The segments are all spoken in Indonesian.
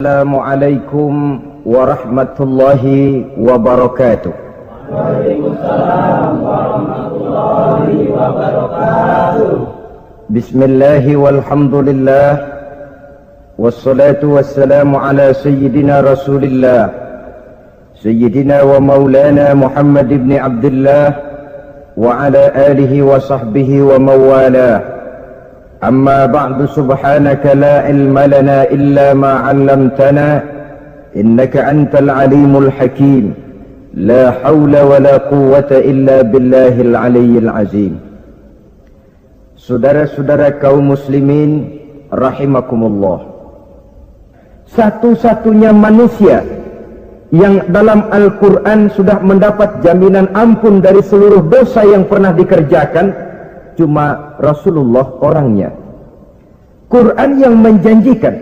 Assalamualaikum warahmatullahi wabarakatuh. Waalaikumsalam warahmatullahi wabarakatuh. Bismillahi walhamdulillah, wassalatu wassalamu ala sayyidina rasulillah, sayyidina wa maulana Muhammad ibn Abdullah wa ala alihi wa sahbihi wa mawalah. Amma ba'du, subhanaka la ilma lana illa ma 'allamtana innaka antal alimul hakim. La haula wa la quwwata illa billahil aliyyil azim. Saudara-saudara kaum muslimin rahimakumullah, satu-satunya manusia yang dalam Al-Quran sudah mendapat jaminan ampun dari seluruh dosa yang pernah dikerjakan cuma Rasulullah orangnya. Quran yang menjanjikan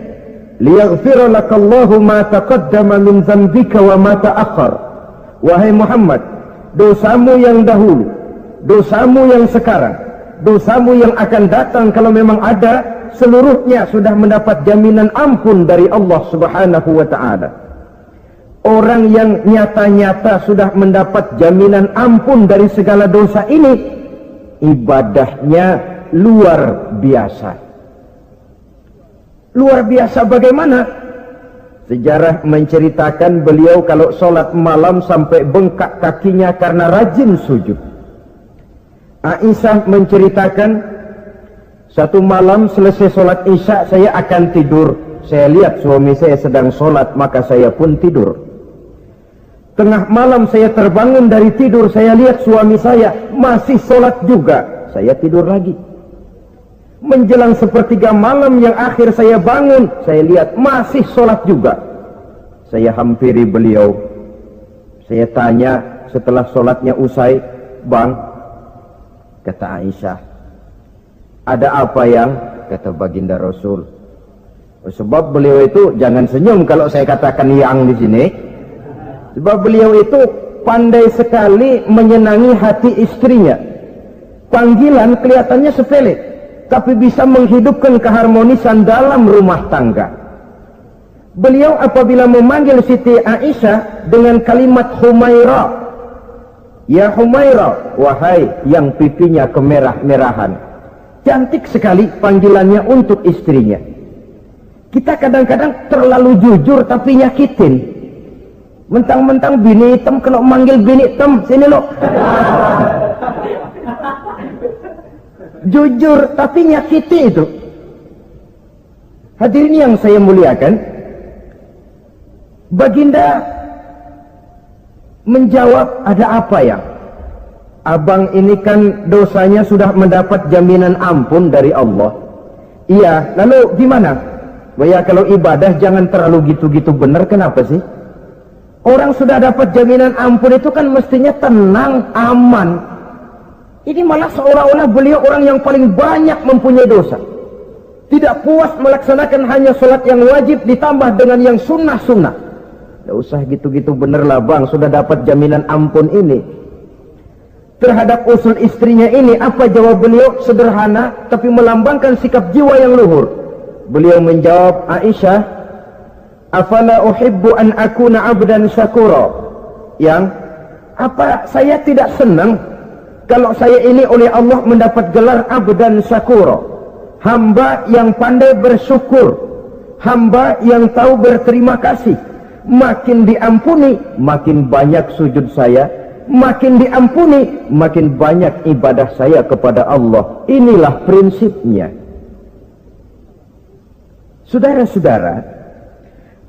liyaghfira lakallahu ma taqaddama min dzambika wa ma ta'akhkhar. Wahai Muhammad, dosamu yang dahulu, dosamu yang sekarang, dosamu yang akan datang kalau memang ada, seluruhnya sudah mendapat jaminan ampun dari Allah Subhanahu wa ta'ala. Orang yang nyata-nyata sudah mendapat jaminan ampun dari segala dosa ini, ibadahnya luar biasa. Luar biasa bagaimana? Sejarah menceritakan beliau kalau sholat malam sampai bengkak kakinya karena rajin sujud. Aisyah menceritakan, satu malam selesai sholat isya saya akan tidur. Saya lihat suami saya sedang sholat, maka saya pun tidur. Tengah malam saya terbangun dari tidur, saya lihat suami saya masih sholat juga, saya tidur lagi. Menjelang sepertiga malam yang akhir saya bangun, saya lihat masih sholat juga. Saya hampiri beliau, saya tanya setelah sholatnya usai, "Bang," kata Aisyah, "ada apa yang?" Kata baginda Rasul. Sebab beliau itu, jangan senyum kalau saya katakan yang di sini. Sebab beliau itu pandai sekali menyenangi hati istrinya. Panggilan kelihatannya sepele, tapi bisa menghidupkan keharmonisan dalam rumah tangga. Beliau apabila memanggil Siti Aisyah dengan kalimat Humaira, "Ya Humaira," wahai yang pipinya kemerah-merahan. Cantik sekali panggilannya untuk istrinya. Kita kadang-kadang terlalu jujur tapi nyakitin. Mentang-mentang bini hitam, kalau manggil bini hitam, sini lo. Jujur tapi nyakiti itu. Hadirin yang saya muliakan, baginda menjawab, "Ada apa ya? Abang ini kan dosanya sudah mendapat jaminan ampun dari Allah." "Iya, lalu gimana?" "Ya kalau ibadah jangan terlalu gitu-gitu benar, kenapa sih? Orang sudah dapat jaminan ampun itu kan mestinya tenang, aman. Ini malah seolah-olah beliau orang yang paling banyak mempunyai dosa. Tidak puas melaksanakan hanya sholat yang wajib ditambah dengan yang sunnah-sunnah. Tidak usah gitu-gitu bener lah bang, sudah dapat jaminan ampun ini." Terhadap usul istrinya ini, apa jawab beliau? Sederhana tapi melambangkan sikap jiwa yang luhur. Beliau menjawab, "Aisyah, afala uhibbu an akuna abdan syakura." Yang apa saya tidak senang kalau saya ini oleh Allah mendapat gelar abdan syakura, hamba yang pandai bersyukur, hamba yang tahu berterima kasih. Makin diampuni, makin banyak sujud saya, makin diampuni, makin banyak ibadah saya kepada Allah. Inilah prinsipnya. Saudara-saudara,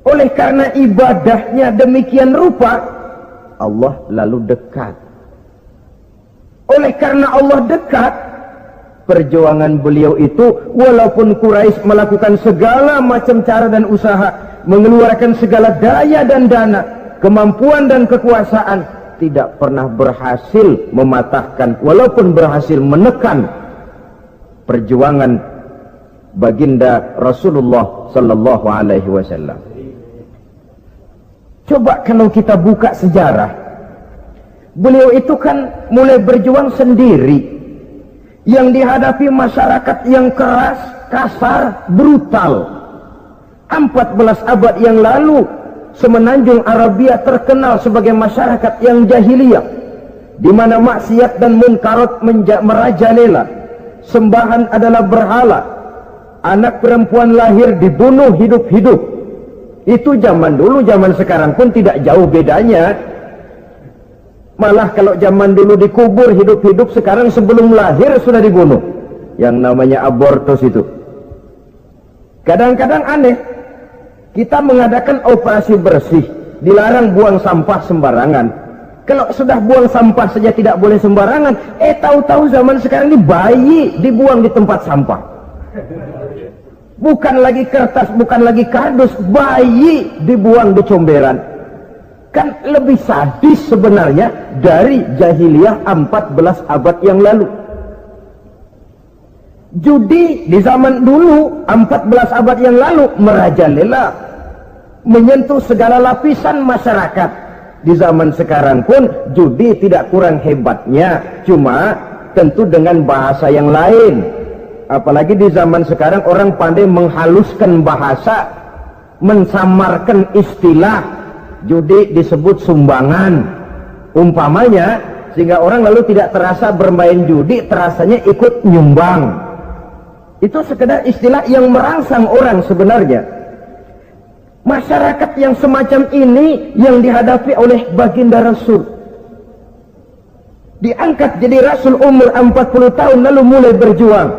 oleh karena ibadahnya demikian rupa, Allah lalu dekat. Oleh karena Allah dekat, perjuangan beliau itu, walaupun Quraisy melakukan segala macam cara dan usaha, mengeluarkan segala daya dan dana, kemampuan dan kekuasaan, tidak pernah berhasil mematahkan, walaupun berhasil menekan perjuangan baginda Rasulullah sallallahu alaihi wasallam. Coba kalau kita buka sejarah, beliau itu kan mulai berjuang sendiri, yang dihadapi masyarakat yang keras, kasar, brutal. 14 abad yang lalu, semenanjung Arabia terkenal sebagai masyarakat yang jahiliyah, di mana maksiat dan munkarat merajalela, sembahan adalah berhala, anak perempuan lahir dibunuh hidup-hidup. Itu zaman dulu, zaman sekarang pun tidak jauh bedanya. Malah kalau zaman dulu dikubur hidup-hidup, sekarang sebelum lahir sudah dibunuh. Yang namanya abortus itu. Kadang-kadang aneh, kita mengadakan operasi bersih, dilarang buang sampah sembarangan. Kalau sudah buang sampah saja tidak boleh sembarangan, tahu-tahu zaman sekarang ini bayi dibuang di tempat sampah. Bukan lagi kertas, bukan lagi kardus, bayi dibuang di comberan. Kan lebih sadis sebenarnya dari jahiliyah 14 abad yang lalu. Judi di zaman dulu 14 abad yang lalu merajalela, menyentuh segala lapisan masyarakat. Di zaman sekarang pun judi tidak kurang hebatnya, cuma tentu dengan bahasa yang lain. Apalagi di zaman sekarang orang pandai menghaluskan bahasa, mensamarkan istilah. Judi disebut sumbangan umpamanya, sehingga orang lalu tidak terasa bermain judi, terasanya ikut nyumbang. Itu sekedar istilah yang merangsang orang sebenarnya. Masyarakat yang semacam ini yang dihadapi oleh baginda Rasul. Diangkat jadi Rasul umur 40 tahun lalu mulai berjuang.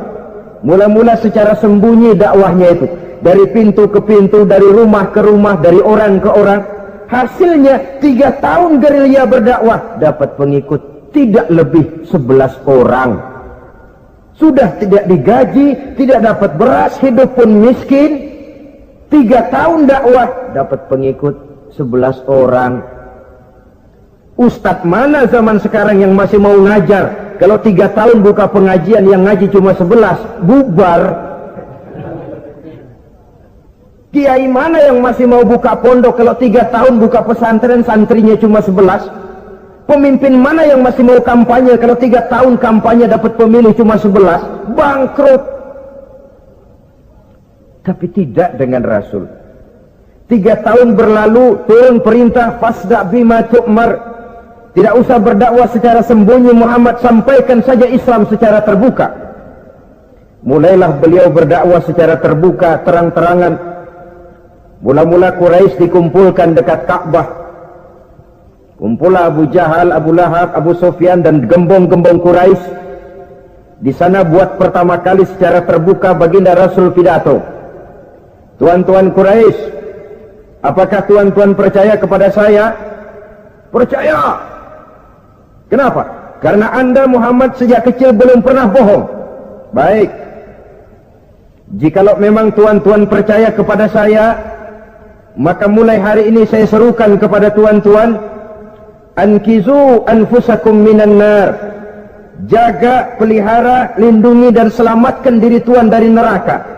Mula-mula secara sembunyi dakwahnya itu, dari pintu ke pintu, dari rumah ke rumah, dari orang ke orang. Hasilnya 3 tahun gerilya berdakwah, dapat pengikut tidak lebih 11 orang. Sudah tidak digaji, tidak dapat beras, hidup pun miskin. 3 tahun dakwah, dapat pengikut 11 orang. Ustadz mana zaman sekarang yang masih mau ngajar? Kalau 3 tahun buka pengajian, yang ngaji cuma 11, bubar. Kiai mana yang masih mau buka pondok kalau 3 tahun buka pesantren, santrinya cuma 11? Pemimpin mana yang masih mau kampanye kalau 3 tahun kampanye dapat pemilih cuma 11? Bangkrut. Tapi tidak dengan Rasul. 3 tahun berlalu, turun perintah fasda bima tu'mar. Tidak usah berdakwah secara sembunyi, Muhammad sampaikan saja Islam secara terbuka. Mulailah beliau berdakwah secara terbuka, terang-terangan. Mula-mula Quraisy dikumpulkan dekat Ka'bah. Kumpulah Abu Jahal, Abu Lahab, Abu Sufyan dan gembong-gembong Quraisy. Di sana buat pertama kali secara terbuka baginda Rasul pidato. Tuan-tuan Quraisy, apakah tuan-tuan percaya kepada saya? Percaya. Kenapa? Karena Anda Muhammad sejak kecil belum pernah bohong. Baik. Jikalau memang tuan-tuan percaya kepada saya, maka mulai hari ini saya serukan kepada tuan-tuan, ankizu anfusakum minan nar. Jaga, pelihara, lindungi dan selamatkan diri tuan dari neraka.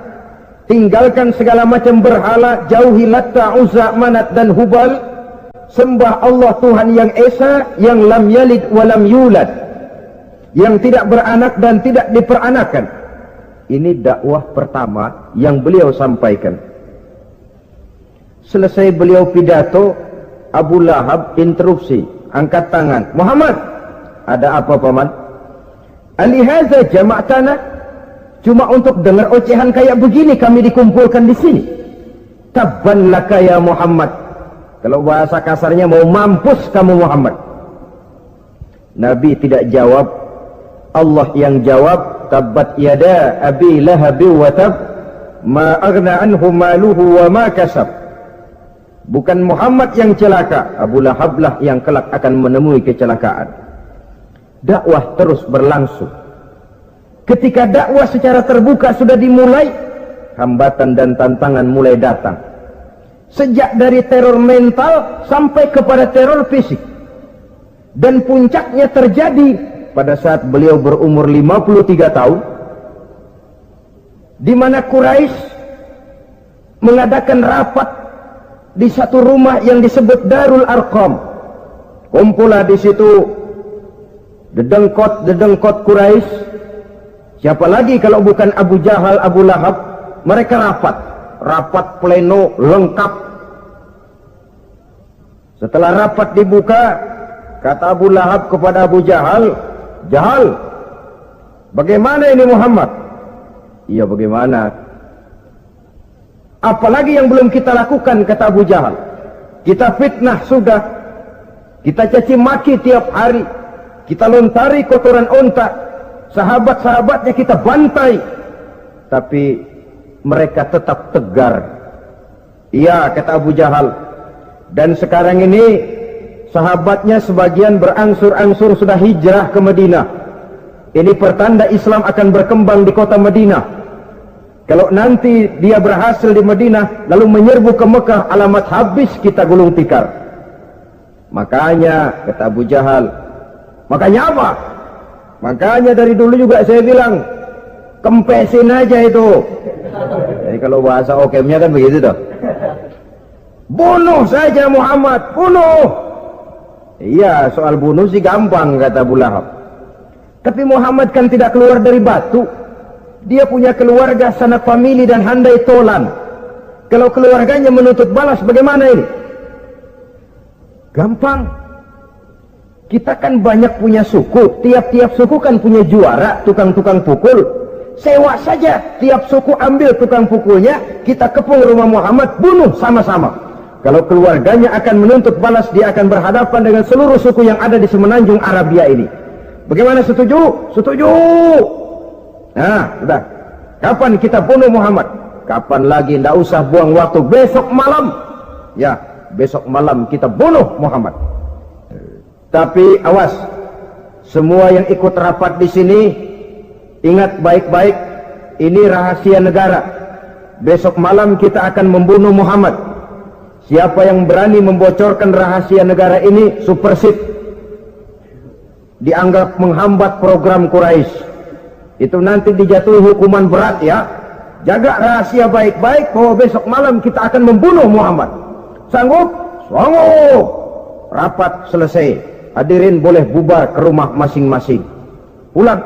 Tinggalkan segala macam berhala, jauhi Latta, Uzza, Manat dan Hubal. Sembah Allah Tuhan yang Esa, yang lam yalid walam yulad, yang tidak beranak dan tidak diperanakan. Ini dakwah pertama yang beliau sampaikan. Selesai beliau pidato, Abu Lahab interupsi, angkat tangan. Muhammad, ada apa paman? Alihaza jama'tana, cuma untuk dengar ocehan kayak begini kami dikumpulkan di sini. Tabban laka ya Muhammad. Kalau bahasa kasarnya, mau mampus kamu Muhammad. Nabi tidak jawab, Allah yang jawab. Tabbat yada abi lahabi wa tab, ma aghna anhu maluhu wa ma kasab. Bukan Muhammad yang celaka, Abu Lahab lah yang kelak akan menemui kecelakaan. Dakwah terus berlangsung. Ketika dakwah secara terbuka sudah dimulai, hambatan dan tantangan mulai datang. Sejak dari teror mental sampai kepada teror fisik. Dan puncaknya terjadi pada saat beliau berumur 53 tahun, di mana Quraisy mengadakan rapat di satu rumah yang disebut Darul Arqam. Kumpulah di situ dedengkot Quraisy. Siapa lagi kalau bukan Abu Jahal, Abu Lahab? Mereka rapat. rapat pleno lengkap. Setelah rapat dibuka, kata Abu Lahab kepada Abu Jahal, "Jahal, bagaimana ini Muhammad?" "Iya, bagaimana? Apalagi yang belum kita lakukan," kata Abu Jahal. "Kita fitnah sudah, kita caci maki tiap hari, kita lontari kotoran onta, sahabat-sahabatnya kita bantai, tapi mereka tetap tegar." "Iya," kata Abu Jahal, "dan sekarang ini sahabatnya sebagian berangsur-angsur sudah hijrah ke Madinah. Ini pertanda Islam akan berkembang di kota Madinah. Kalau nanti dia berhasil di Madinah lalu menyerbu ke Mekah, alamat habis kita gulung tikar." "Makanya," kata Abu Jahal, "makanya apa? Makanya dari dulu juga saya bilang, kempesin aja itu." Jadi kalau bahasa okemnya kan begitu toh. "Bunuh saja Muhammad, bunuh." "Iya, soal bunuh sih gampang," kata Abu Lahab. "Tapi Muhammad kan tidak keluar dari batu. Dia punya keluarga, sanak famili dan handai tolan. Kalau keluarganya menuntut balas, bagaimana ini?" "Gampang. Kita kan banyak punya suku. Tiap-tiap suku kan punya juara, tukang-tukang pukul. Sewa saja, tiap suku ambil tukang pukulnya, kita kepung rumah Muhammad, bunuh sama-sama. Kalau keluarganya akan menuntut balas, dia akan berhadapan dengan seluruh suku yang ada di semenanjung Arabia ini. Bagaimana, setuju?" "Setuju." "Nah, sudah. Kapan kita bunuh Muhammad?" "Kapan lagi, tidak usah buang waktu. Besok malam." "Ya, besok malam kita bunuh Muhammad. Tapi awas, semua yang ikut rapat di sini, ingat baik-baik, ini rahasia negara. Besok malam kita akan membunuh Muhammad. Siapa yang berani membocorkan rahasia negara ini, supersip, dianggap menghambat program Quraisy. Itu nanti dijatuhi hukuman berat ya. Jaga rahasia baik-baik bahwa besok malam kita akan membunuh Muhammad. Sanggup?" "Sanggup." Rapat selesai. Hadirin boleh bubar ke rumah masing-masing. Pulang.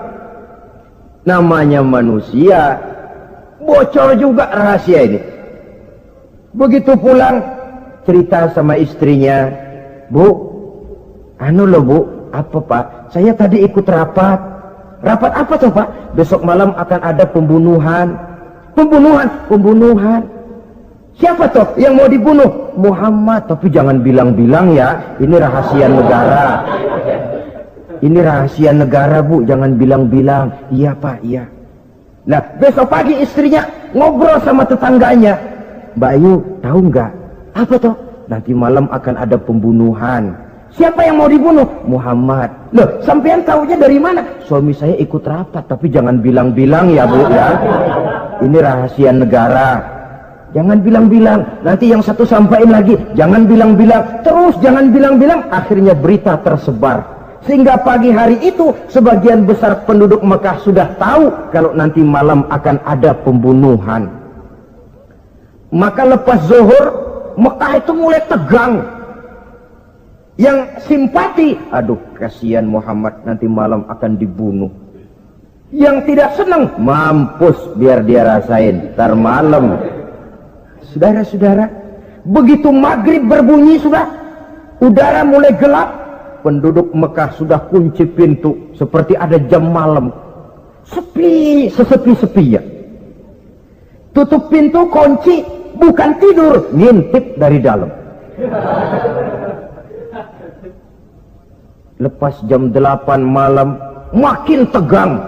Namanya manusia, bocor juga rahasia ini. Begitu pulang, cerita sama istrinya, "Bu, anu loh Bu." "Apa Pak?" "Saya tadi ikut rapat." "Rapat apa tuh Pak?" "Besok malam akan ada pembunuhan." Pembunuhan. "Siapa toh yang mau dibunuh?" "Muhammad." "Tapi jangan bilang-bilang ya, ini rahasia negara." "Ini rahasia negara Bu, jangan bilang-bilang." "Iya Pak, iya." Nah, besok pagi istrinya ngobrol sama tetangganya, "Mbak Ayu, tahu nggak?" "Apa toh?" "Nanti malam akan ada pembunuhan." "Siapa yang mau dibunuh?" "Muhammad." "Loh, sampean tahunya dari mana?" "Suami saya ikut rapat." "Tapi jangan bilang-bilang ya Bu ya. Ini rahasia negara. Jangan bilang-bilang. Nanti yang satu sampaikan lagi, jangan bilang-bilang. Terus jangan bilang-bilang. Akhirnya berita tersebar. Sehingga pagi hari itu sebagian besar penduduk Mekah sudah tahu kalau nanti malam akan ada pembunuhan. Maka lepas zuhur, Mekah itu mulai tegang. Yang simpati, "Aduh, kasihan Muhammad, nanti malam akan dibunuh." Yang tidak senang, "Mampus, biar dia rasain, ntar malam." Saudara-saudara, begitu maghrib berbunyi sudah, udara mulai gelap, penduduk Mekah sudah kunci pintu seperti ada jam malam. Sepi, sesepi-sepinya. Tutup pintu, kunci, bukan tidur, ngintip dari dalam. Lepas jam 8 malam, makin tegang.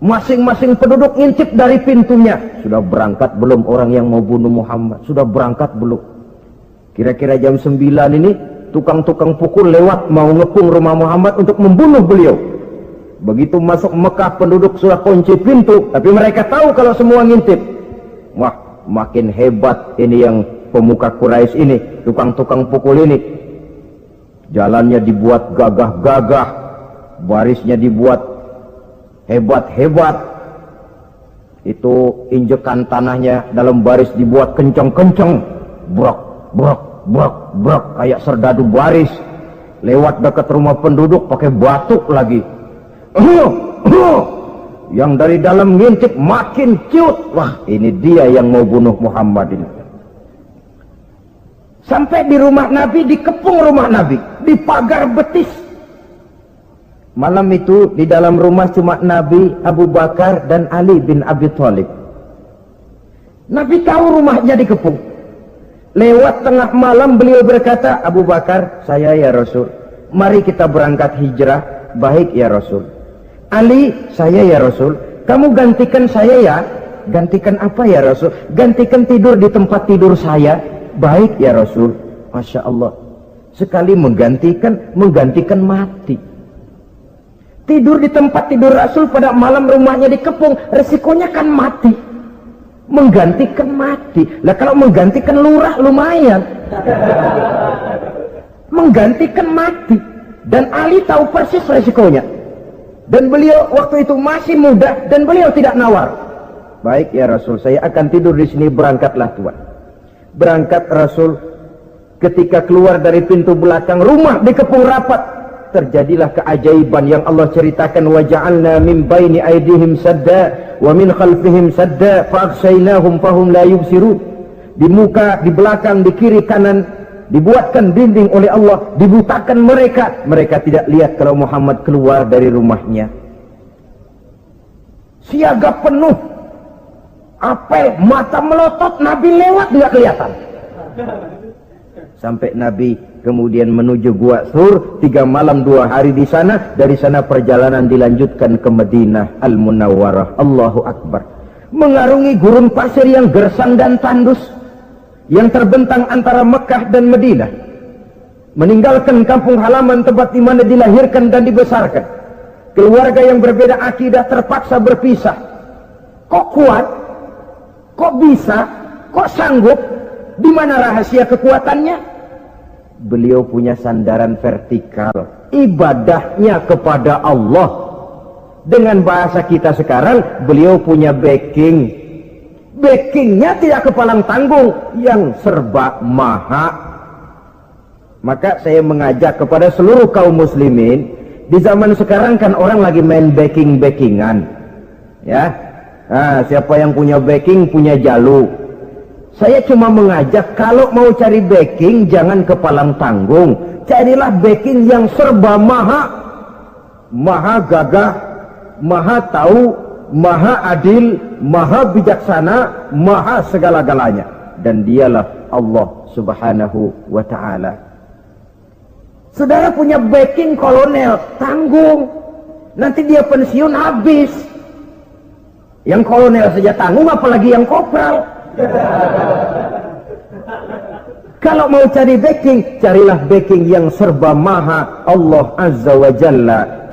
Masing-masing penduduk ngintip dari pintunya. Sudah berangkat belum orang yang mau bunuh Muhammad? Sudah berangkat belum? Kira-kira jam 9 ini, tukang-tukang pukul lewat mau ngepung rumah Muhammad untuk membunuh beliau. Begitu masuk Mekah, penduduk sudah kunci pintu, tapi mereka tahu kalau semua ngintip. Wah, makin hebat ini yang pemuka Quraisy ini, tukang-tukang pukul ini. Jalannya dibuat gagah-gagah, barisnya dibuat hebat-hebat. Itu injekan tanahnya dalam baris dibuat kencang-kencang, brok, brok, brok, brok, kayak serdadu baris. Lewat dekat rumah penduduk pakai batuk lagi. Yang dari dalam ngintip makin ciut. Wah, ini dia yang mau bunuh Muhammad ini. Sampai di rumah Nabi, dikepung rumah Nabi, di pagar betis. Malam itu di dalam rumah cuma Nabi, Abu Bakar dan Ali bin Abi Thalib. Nabi tahu rumahnya dikepung. Lewat tengah malam beliau berkata, Abu Bakar, saya ya Rasul, mari kita berangkat hijrah. Baik ya Rasul. Ali, saya ya Rasul, kamu gantikan saya ya. Gantikan apa ya Rasul? Gantikan tidur di tempat tidur saya. Baik ya Rasul. Masya Allah, sekali menggantikan mati. Tidur di tempat tidur Rasul pada malam rumahnya dikepung, resikonya kan mati. Menggantikan mati. Lah kalau menggantikan lurah lumayan. Menggantikan mati. Dan Ali tahu persis resikonya. Dan beliau waktu itu masih muda dan beliau tidak nawar. Baik ya Rasul, saya akan tidur di sini, berangkatlah Tuhan. Berangkat Rasul, ketika keluar dari pintu belakang rumah dikepung rapat. Terjadilah keajaiban yang Allah ceritakan, wa ja'alna min baini aydihim sadda wa min khalfihim sadda fa'aghshaynahum fahum la yubsirun. Di muka, di belakang, di kiri kanan dibuatkan dinding oleh Allah, dibutakan mereka tidak lihat kalau Muhammad keluar dari rumahnya. Siaga penuh, apel, mata melotot, Nabi lewat tidak kelihatan. Sampai Nabi kemudian menuju Gua Thur, 3 malam 2 hari di sana. Dari sana perjalanan dilanjutkan ke Madinah Al-Munawwarah. Allahu Akbar. Mengarungi gurun pasir yang gersang dan tandus, yang terbentang antara Mekah dan Madinah. Meninggalkan kampung halaman tempat di mana dilahirkan dan dibesarkan. Keluarga yang berbeda akidah terpaksa berpisah. Kok kuat? Kok bisa? Kok sanggup? Di mana rahasia kekuatannya? Beliau punya sandaran vertikal, ibadahnya kepada Allah. Dengan bahasa kita sekarang, beliau punya backing. Backingnya tidak kepalang tanggung, yang serba maha. Maka saya mengajak kepada seluruh kaum muslimin, di zaman sekarang kan orang lagi main backingan, ya. Nah, siapa yang punya backing punya jalu. Saya cuma mengajak, kalau mau cari backing jangan kepalang tanggung, carilah backing yang serba maha. Maha gagah, maha tahu, maha adil, maha bijaksana, maha segala-galanya. Dan dialah Allah subhanahu wa ta'ala. Saudara punya backing kolonel, tanggung. Nanti dia pensiun habis. Yang kolonel saja tanggung, apalagi yang kopral. Kalau mau cari backing, carilah backing yang serba maha, Allah azza wa jalla.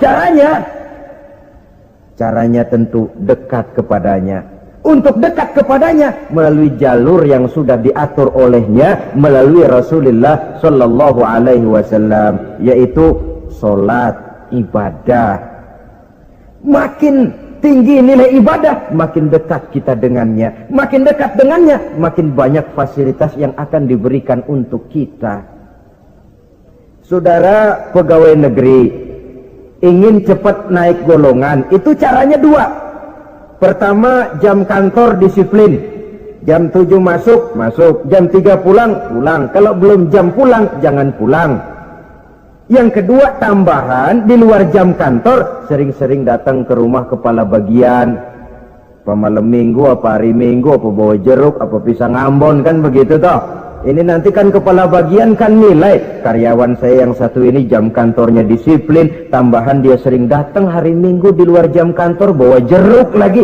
Caranya tentu dekat kepadanya. Untuk dekat kepadanya melalui jalur yang sudah diatur olehnya, melalui Rasulullah sallallahu alaihi wasallam, yaitu salat, ibadah. Makin tinggi nilai ibadah, makin dekat kita dengannya. Makin dekat dengannya, makin banyak fasilitas yang akan diberikan untuk kita. Saudara pegawai negeri ingin cepat naik golongan, itu caranya 2. Pertama, jam kantor disiplin. Jam 7 masuk, jam 3 pulang. Kalau belum jam pulang, jangan pulang. Yang kedua, tambahan di luar jam kantor, sering-sering datang ke rumah kepala bagian. Apa malam minggu, apa hari minggu, apa bawa jeruk, apa pisang Ambon, kan begitu toh. Ini nanti kan kepala bagian kan nilai, karyawan saya yang satu ini jam kantornya disiplin, tambahan dia sering datang hari minggu di luar jam kantor bawa jeruk lagi.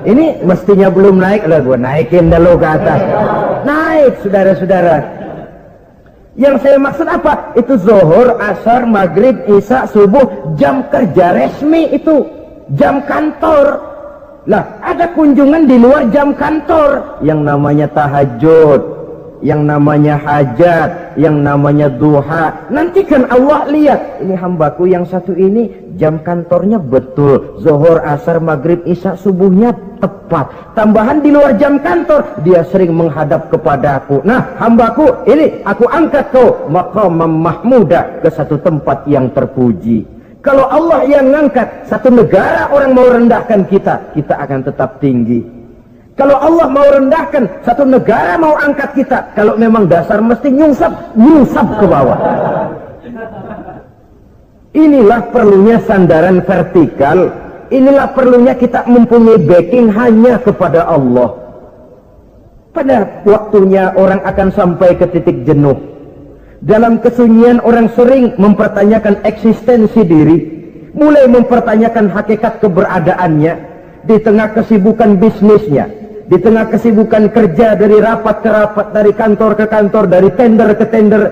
Ini mestinya belum naik, lah gua naikin dulu ke atas. Naik, saudara-saudara. Yang saya maksud apa? Itu zuhur, asar, maghrib, isya, subuh, jam kerja resmi itu, jam kantor. Lah, ada kunjungan di luar jam kantor, yang namanya tahajud, yang namanya hajat, yang namanya duha. Nanti kan Allah lihat, ini hambaku yang satu ini jam kantornya betul, zuhur, asar, maghrib, isya, subuhnya tepat. Tambahan di luar jam kantor, dia sering menghadap kepadaku. Nah, hambaku ini aku angkat kau maqamam mahmuda, ke satu tempat yang terpuji. Kalau Allah yang ngangkat, satu negara orang mau rendahkan kita, kita akan tetap tinggi. Kalau Allah mau rendahkan, satu negara mau angkat kita, kalau memang dasar mesti nyungsap ke bawah. Inilah perlunya sandaran vertikal. Inilah perlunya kita mempunyai backing hanya kepada Allah. Pada waktunya orang akan sampai ke titik jenuh. Dalam kesunyian orang sering mempertanyakan eksistensi diri, mulai mempertanyakan hakikat keberadaannya, di tengah kesibukan bisnisnya, di tengah kesibukan kerja dari rapat ke rapat, dari kantor ke kantor, dari tender ke tender.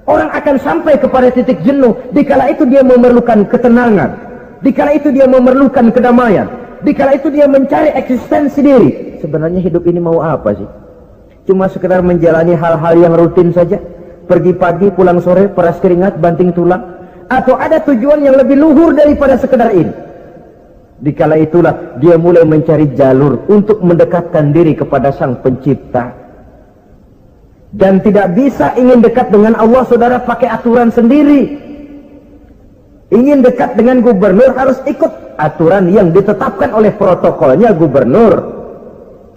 Orang akan sampai kepada titik jenuh, dikala itu dia memerlukan ketenangan, dikala itu dia memerlukan kedamaian, dikala itu dia mencari eksistensi diri. Sebenarnya hidup ini mau apa sih? Cuma sekedar menjalani hal-hal yang rutin saja? Pergi pagi, pulang sore, peras keringat, banting tulang? Atau ada tujuan yang lebih luhur daripada sekedar ini? Dikala itulah dia mulai mencari jalur untuk mendekatkan diri kepada Sang Pencipta. Dan tidak bisa ingin dekat dengan Allah, saudara, pakai aturan sendiri. Ingin dekat dengan gubernur harus ikut aturan yang ditetapkan oleh protokolnya gubernur.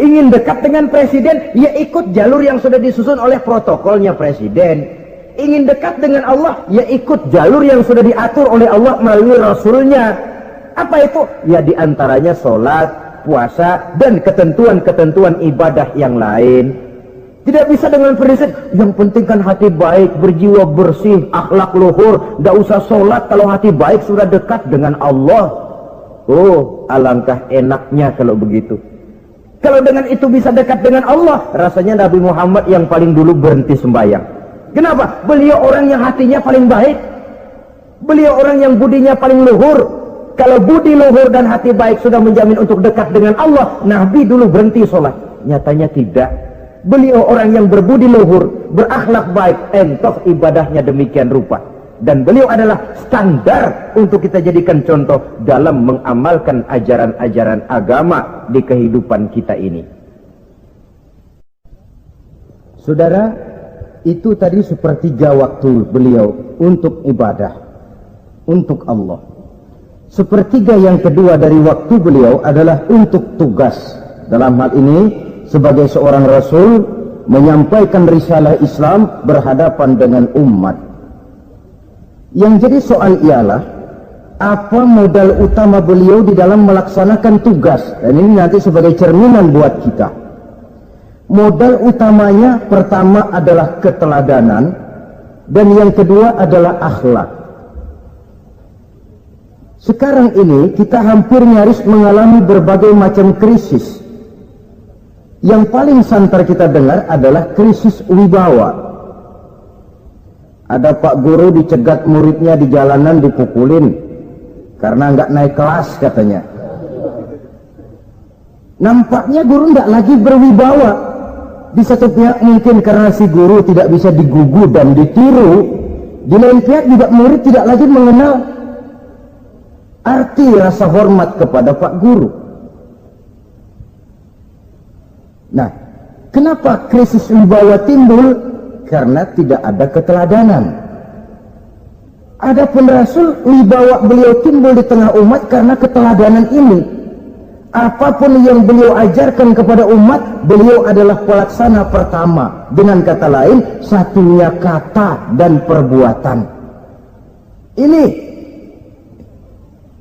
Ingin dekat dengan presiden, ya ikut jalur yang sudah disusun oleh protokolnya presiden. Ingin dekat dengan Allah, ya ikut jalur yang sudah diatur oleh Allah melalui Rasulnya. Apa itu? Ya diantaranya sholat, puasa, dan ketentuan-ketentuan ibadah yang lain. Tidak bisa dengan prinsip, yang penting kan hati baik, berjiwa bersih, akhlak luhur, gak usah sholat kalau hati baik sudah dekat dengan Allah. Oh, alangkah enaknya kalau begitu. Kalau dengan itu bisa dekat dengan Allah, rasanya Nabi Muhammad yang paling dulu berhenti sembahyang. Kenapa? Beliau orang yang hatinya paling baik. Beliau orang yang budinya paling luhur. Kalau budi luhur dan hati baik sudah menjamin untuk dekat dengan Allah, Nabi dulu berhenti sholat. Nyatanya tidak. Beliau orang yang berbudi luhur, berakhlak baik, entoh ibadahnya demikian rupa. Dan beliau adalah standar untuk kita jadikan contoh dalam mengamalkan ajaran-ajaran agama di kehidupan kita ini. Saudara, itu tadi sepertiga waktu beliau untuk ibadah, untuk Allah. Sepertiga yang kedua dari waktu beliau adalah untuk tugas. Dalam hal ini, sebagai seorang Rasul, menyampaikan risalah Islam berhadapan dengan umat. Yang jadi soal ialah, apa modal utama beliau di dalam melaksanakan tugas? Dan ini nanti sebagai cerminan buat kita. Modal utamanya pertama adalah keteladanan, dan yang kedua adalah akhlak. Sekarang ini kita hampir nyaris mengalami berbagai macam krisis. Yang paling santer kita dengar adalah krisis wibawa. Ada pak guru dicegat muridnya di jalanan, dipukulin karena nggak naik kelas katanya. Nampaknya guru nggak lagi berwibawa. Di satu pihak mungkin karena si guru tidak bisa digugu dan ditiru. Di lain pihak juga murid tidak lagi mengenal arti rasa hormat kepada pak guru. Nah, kenapa krisis wibawa timbul? Karena tidak ada keteladanan. Adapun Rasul, wibawa beliau timbul di tengah umat karena keteladanan ini. Apapun yang beliau ajarkan kepada umat, beliau adalah pelaksana pertama. Dengan kata lain, satunya kata dan perbuatan. Ini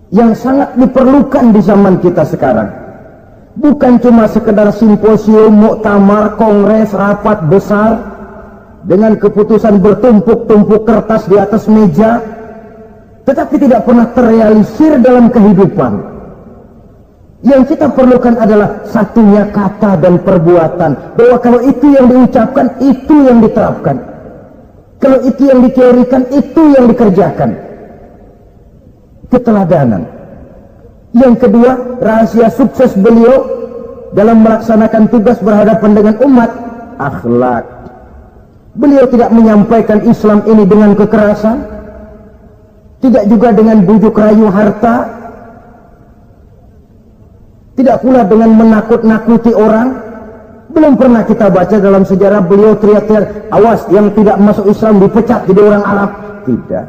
yang sangat diperlukan di zaman kita sekarang. Bukan cuma sekedar simposium, muktamar, kongres, rapat besar dengan keputusan bertumpuk-tumpuk kertas di atas meja, tetapi tidak pernah terrealisir dalam kehidupan. Yang kita perlukan adalah satunya kata dan perbuatan, bahwa kalau itu yang diucapkan, itu yang diterapkan. Kalau itu yang diteorikan, itu yang dikerjakan. Keteladanan. Yang kedua, rahasia sukses beliau dalam melaksanakan tugas berhadapan dengan umat, akhlak. Beliau tidak menyampaikan Islam ini dengan kekerasan, tidak juga dengan bujuk rayu harta, tidak pula dengan menakut-nakuti orang. Belum pernah kita baca dalam sejarah beliau teriak-teriak, awas yang tidak masuk Islam dipecat jadi orang Arab. Tidak.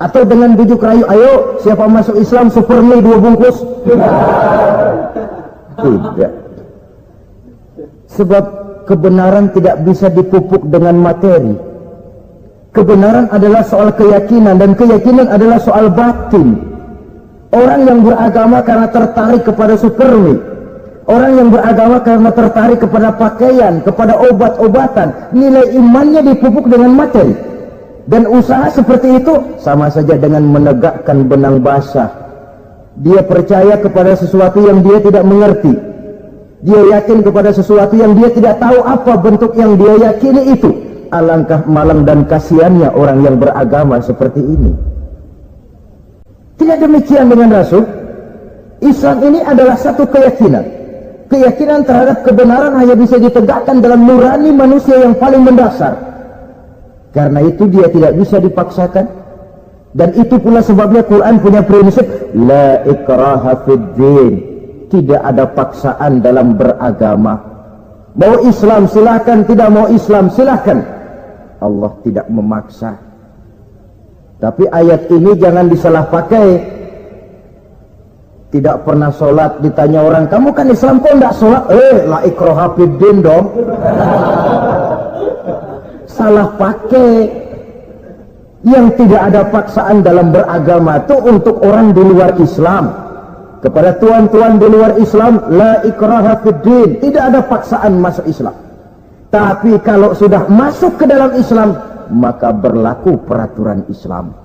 Atau dengan bujuk rayu, ayo siapa masuk Islam super mie 2 bungkus? Tidak. Sebab kebenaran tidak bisa dipupuk dengan materi. Kebenaran adalah soal keyakinan, dan keyakinan adalah soal batin. Orang yang beragama karena tertarik kepada super mie, orang yang beragama karena tertarik kepada pakaian, kepada obat-obatan, nilai imannya dipupuk dengan materi. Dan usaha seperti itu sama saja dengan menegakkan benang basah. Dia percaya kepada sesuatu yang dia tidak mengerti. Dia yakin kepada sesuatu yang dia tidak tahu apa bentuk yang dia yakini itu. Alangkah malang dan kasihannya orang yang beragama seperti ini. Tidak demikian dengan Rasul. Islam ini adalah satu keyakinan. Keyakinan terhadap kebenaran hanya bisa ditegakkan dalam nurani manusia yang paling mendasar. Karena itu dia tidak bisa dipaksakan. Dan itu pula sebabnya Quran punya prinsip la ikraha fid din. Tidak ada paksaan dalam beragama. Mau Islam silahkan, tidak mau Islam silahkan. Allah tidak memaksa. Tapi ayat ini jangan disalah pakai. Tidak pernah sholat, ditanya orang, kamu kan Islam kok enggak sholat? La ikraha fid din dong. Salah pakai. Yang tidak ada paksaan dalam beragama itu untuk orang di luar Islam. Kepada tuan-tuan di luar Islam, la ikraha fid din, tidak ada paksaan masuk Islam. Tapi kalau sudah masuk ke dalam Islam, maka berlaku peraturan Islam.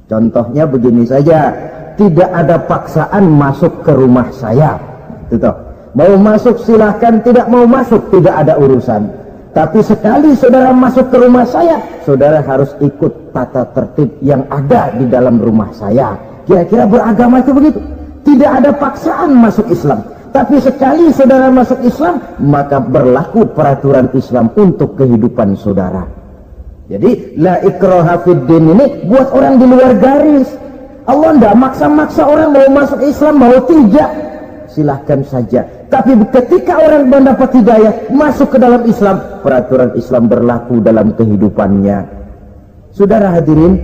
Contohnya begini saja, tidak ada paksaan masuk ke rumah saya. Itu mau masuk silahkan, tidak mau masuk tidak ada urusan. Tapi sekali saudara masuk ke rumah saya, saudara harus ikut tata tertib yang ada di dalam rumah saya. Kira-kira beragama itu begitu. Tidak ada paksaan masuk Islam. Tapi sekali saudara masuk Islam, maka berlaku peraturan Islam untuk kehidupan saudara. Jadi, la ikraha fid din ini buat orang di luar garis. Allah tidak maksa-maksa orang mau masuk Islam, mau tidak. Silahkan saja. Tapi ketika orang mendapat hidayah, masuk ke dalam Islam, peraturan Islam berlaku dalam kehidupannya. Saudara hadirin,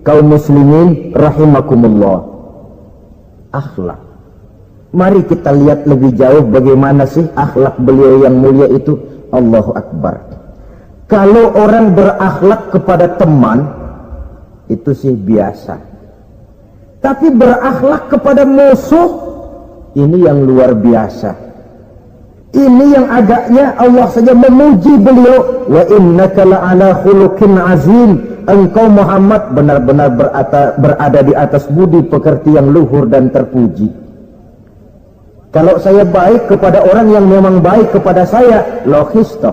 kaum muslimin rahimakumullah. Akhlak. Mari kita lihat lebih jauh bagaimana sih akhlak beliau yang mulia itu. Allahu Akbar. Kalau orang berakhlak kepada teman, itu sih biasa. Tapi berakhlak kepada musuh, ini yang luar biasa. Ini yang agaknya Allah saja memuji beliau. Wa innaka la'ala khuluqin azim. Engkau Muhammad benar-benar berada di atas budi pekerti yang luhur dan terpuji. Kalau saya baik kepada orang yang memang baik kepada saya, logis toh,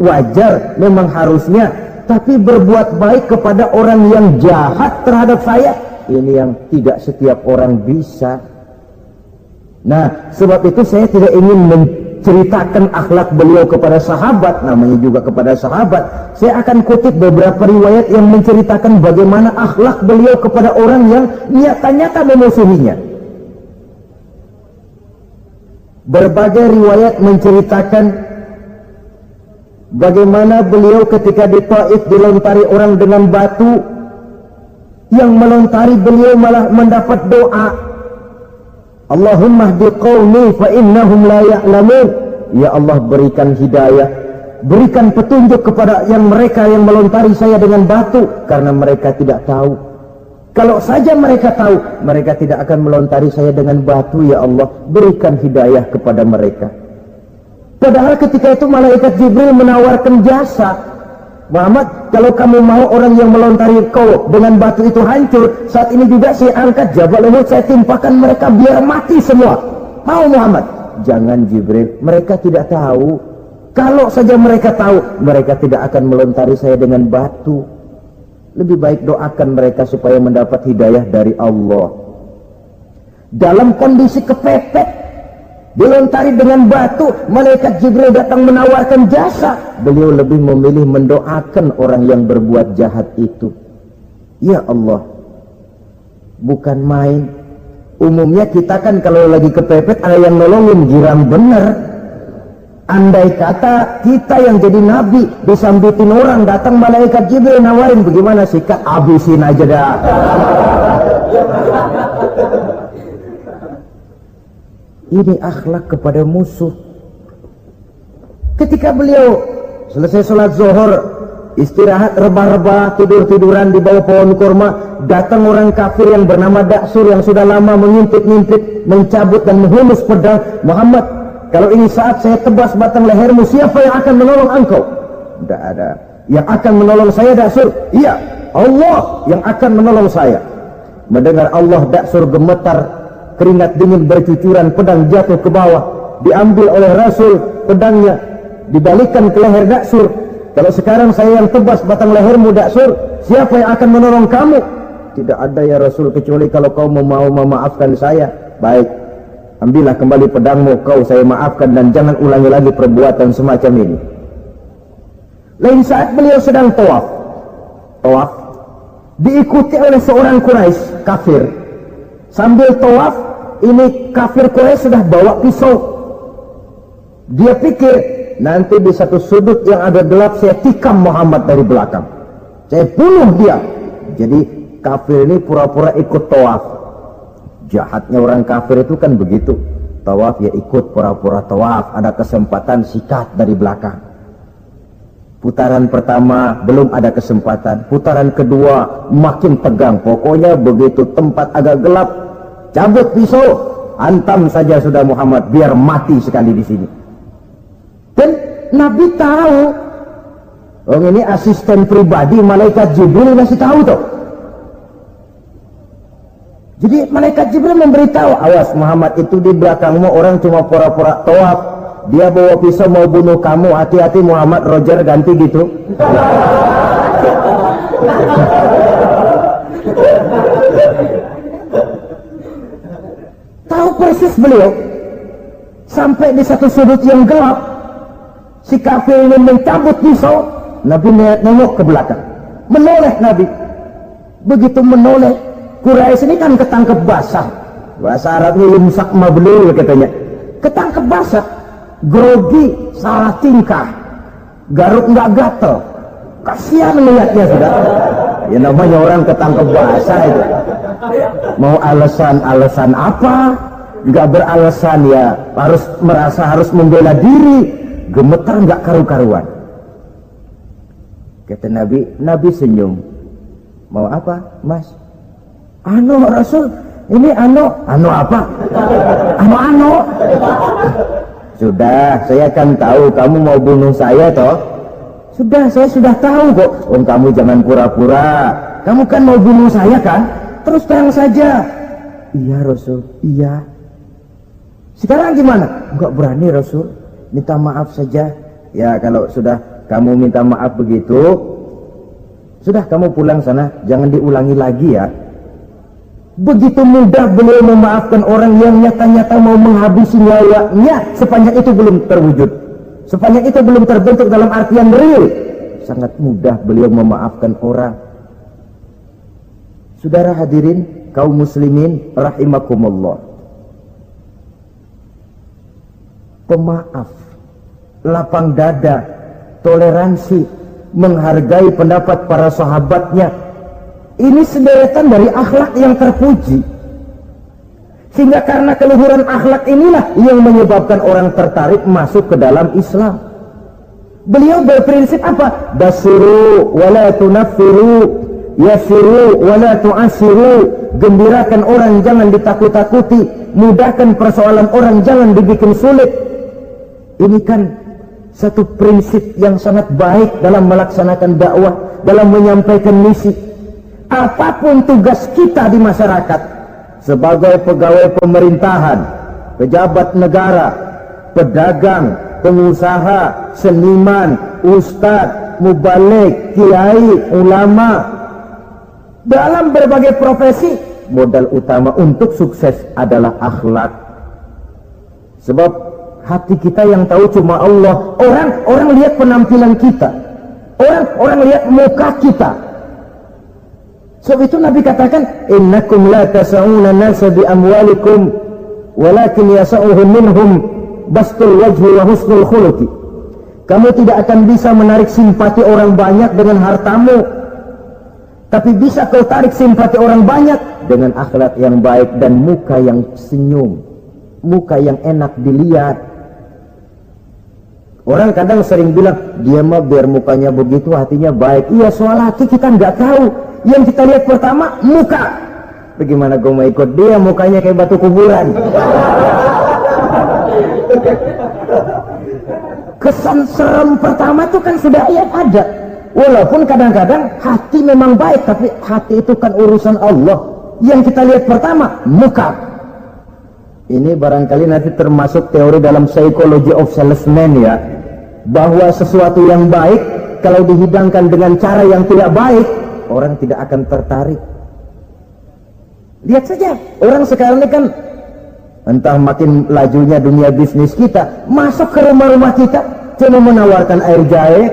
wajar, memang harusnya. Tapi berbuat baik kepada orang yang jahat terhadap saya, ini yang tidak setiap orang bisa. Nah, sebab itu saya tidak ingin menceritakan akhlak beliau kepada sahabat, namanya juga kepada sahabat. Saya akan kutip beberapa riwayat yang menceritakan bagaimana akhlak beliau kepada orang yang nyata-nyata memusuhinya. Berbagai riwayat menceritakan bagaimana beliau ketika di Taif dilontari orang dengan batu, yang melontari beliau malah mendapat doa, Allahumma hdi qaumi fa innahum la ya'lamun. Ya Allah, berikan hidayah, berikan petunjuk kepada mereka yang melontari saya dengan batu, karena mereka tidak tahu. Kalau saja mereka tahu, mereka tidak akan melontari saya dengan batu. Ya Allah, berikan hidayah kepada mereka. Padahal ketika itu malaikat Jibril menawarkan jasa. Muhammad, kalau kamu mau orang yang melontari kau dengan batu itu hancur, saat ini juga saya angkat Jabal Uhud, saya timpakan mereka biar mati semua. Mau Muhammad? Jangan Jibril, mereka tidak tahu. Kalau saja mereka tahu, mereka tidak akan melontari saya dengan batu. Lebih baik doakan mereka supaya mendapat hidayah dari Allah. Dalam kondisi kepepet, dilontari dengan batu, malaikat Jibril datang menawarkan jasa. Beliau lebih memilih mendoakan orang yang berbuat jahat itu. Ya Allah, bukan main. Umumnya kita kan kalau lagi kepepet ada yang nolongin, girang bener. Andai kata kita yang jadi nabi disambitin orang, datang malaikat Jibril nawarin, bagaimana sikap? Habisin aja dah. Ini akhlak kepada musuh. Ketika beliau selesai sholat zuhur, istirahat rebah-rebah, tidur-tiduran di bawah pohon kurma, datang orang kafir yang bernama Daksur yang sudah lama mengintip-ngintip, mencabut dan menghunus pedang. Muhammad, kalau ini saat saya tebas batang lehermu, siapa yang akan menolong engkau? Tidak ada. Yang akan menolong saya Daksur? Iya, Allah yang akan menolong saya. Mendengar Allah, Daksur gemetar, keringat dingin bercucuran, pedang jatuh ke bawah, diambil oleh Rasul pedangnya, dibalikkan ke leher Daksur. Kalau sekarang saya yang tebas batang lehermu Daksur, siapa yang akan menolong kamu? Tidak ada ya Rasul, kecuali kalau kau mau memaafkan saya. Baik, ambillah kembali pedangmu, kau saya maafkan, dan jangan ulangi lagi perbuatan semacam ini. Lain saat beliau sedang tawaf, diikuti oleh seorang Quraisy kafir. Sambil tawaf, ini kafir Quraisy sudah bawa pisau. Dia pikir, nanti di satu sudut yang ada gelap saya tikam Muhammad dari belakang, saya bunuh dia. Jadi kafir ini pura-pura ikut tawaf. Jahatnya orang kafir itu kan begitu, tawaf ya ikut pura-pura tawaf, ada kesempatan sikat dari belakang. Putaran pertama belum ada kesempatan, putaran kedua makin tegang. Pokoknya begitu tempat agak gelap, cabut pisau, hantam saja sudah Muhammad, biar mati sekali di sini. Dan Nabi tahu, oh ini asisten pribadi malaikat Jibril, masih tahu toh. Jadi malaikat Jibril memberitahu, awas Muhammad, itu di belakangmu orang cuma pura-pura tawaf, dia bawa pisau mau bunuh kamu, hati-hati Muhammad, Roger ganti gitu. Tahu persis beliau. Sampai di satu sudut yang gelap, si kafir ini mencabut pisau. Nabi nengok ke belakang, menoleh Nabi. Begitu menoleh, Quraisy ini kan ketangkep basah, bahasa Arabnya imsak mablul katanya, ketangkep basah, grogi, salah tingkah, garuk nggak gatel, kasihan melihatnya sudah. Ya namanya orang ketangkep basah itu, mau alasan apa? Nggak beralasan ya, harus merasa harus membela diri, gemetar nggak karu-karuan. Kata Nabi senyum. Mau apa, Mas? Ano Rasul, ini ano apa? Ano. Sudah, saya kan tahu kamu mau bunuh saya toh. Sudah, saya sudah tahu kok. Kamu jangan pura-pura. Kamu kan mau bunuh saya kan? Terus terang saja. Iya Rasul, iya. Sekarang gimana? Enggak berani Rasul. Minta maaf saja. Ya kalau sudah kamu minta maaf begitu, sudah kamu pulang sana, jangan diulangi lagi ya. Begitu mudah beliau memaafkan orang yang nyata-nyata mau menghabisi nyawanya, sepanjang itu belum terwujud, sepanjang itu belum terbentuk dalam artian real. Sangat mudah beliau memaafkan orang. Saudara hadirin kaum muslimin rahimakumullah, pemaaf, lapang dada, toleransi, menghargai pendapat para sahabatnya, ini sederetan dari akhlak yang terpuji. Sehingga karena keluhuran akhlak inilah yang menyebabkan orang tertarik masuk ke dalam Islam. Beliau berprinsip apa? Basiru wala tunaffiru, yasiru wala tu'asiru. Gembirakan orang, jangan ditakut-takuti. Mudahkan persoalan orang, jangan dibikin sulit. Ini kan satu prinsip yang sangat baik dalam melaksanakan dakwah, dalam menyampaikan misi. Apapun tugas kita di masyarakat, sebagai pegawai pemerintahan, pejabat negara, pedagang, pengusaha, seniman, ustadz, mubalik, kiai, ulama, dalam berbagai profesi, modal utama untuk sukses adalah akhlak. Sebab hati kita yang tahu cuma Allah. Orang lihat penampilan kita, orang lihat muka kita. Sebab itu Nabi katakan, innakum la tas'una nasa bi amwalikum walakin yas'uhum minhum bastul wajhi wa husnul khuluqi. Kamu tidak akan bisa menarik simpati orang banyak dengan hartamu, tapi bisa kau tarik simpati orang banyak dengan akhlak yang baik dan muka yang senyum, muka yang enak dilihat. Orang kadang sering bilang, dia mah biar mukanya begitu hatinya baik. Iya, soal hati kita nggak tahu. Yang kita lihat pertama muka. Bagaimana gue mau ikut dia, mukanya kayak batu kuburan. Kesan serem pertama itu kan sudah ada. Walaupun kadang-kadang hati memang baik, tapi hati itu kan urusan Allah. Yang kita lihat pertama muka. Ini barangkali nanti termasuk teori dalam psychology of salesman ya, bahwa sesuatu yang baik kalau dihidangkan dengan cara yang tidak baik, orang tidak akan tertarik. Lihat saja, orang sekarang ini kan entah makin lajunya dunia bisnis kita, masuk ke rumah-rumah kita cuma menawarkan air jahe,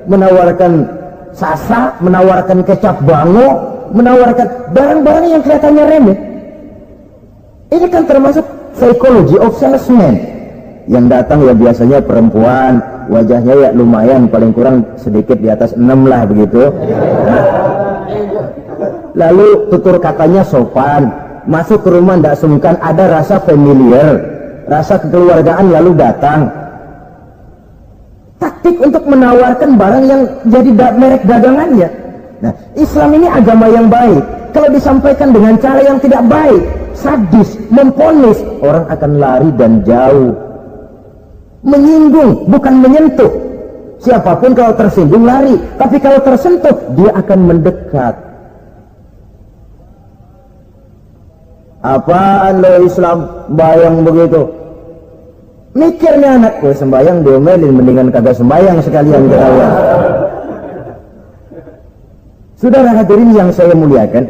menawarkan sasa, menawarkan kecap bango, menawarkan barang-barang yang kelihatannya remeh. Ini kan termasuk psychology of salesman. Yang datang ya biasanya perempuan, wajahnya ya lumayan, paling kurang sedikit di atas 6 lah begitu. Lalu tutur katanya sopan, masuk ke rumah tidak sungkan, ada rasa familiar, rasa kekeluargaan, lalu datang. Taktik untuk menawarkan barang yang jadi merek dagangannya. Nah, Islam ini agama yang baik. Kalau disampaikan dengan cara yang tidak baik, sadis, memponis, orang akan lari dan jauh. Menyinggung, bukan menyentuh. Siapapun kalau tersinggung lari, tapi kalau tersentuh dia akan mendekat. Apaan lo Islam bayang begitu? Mikirnya anak gue sembayang diomelin, mendingan kagak sembayang sekalian ketahuan. Saudara hadirin yang saya muliakan,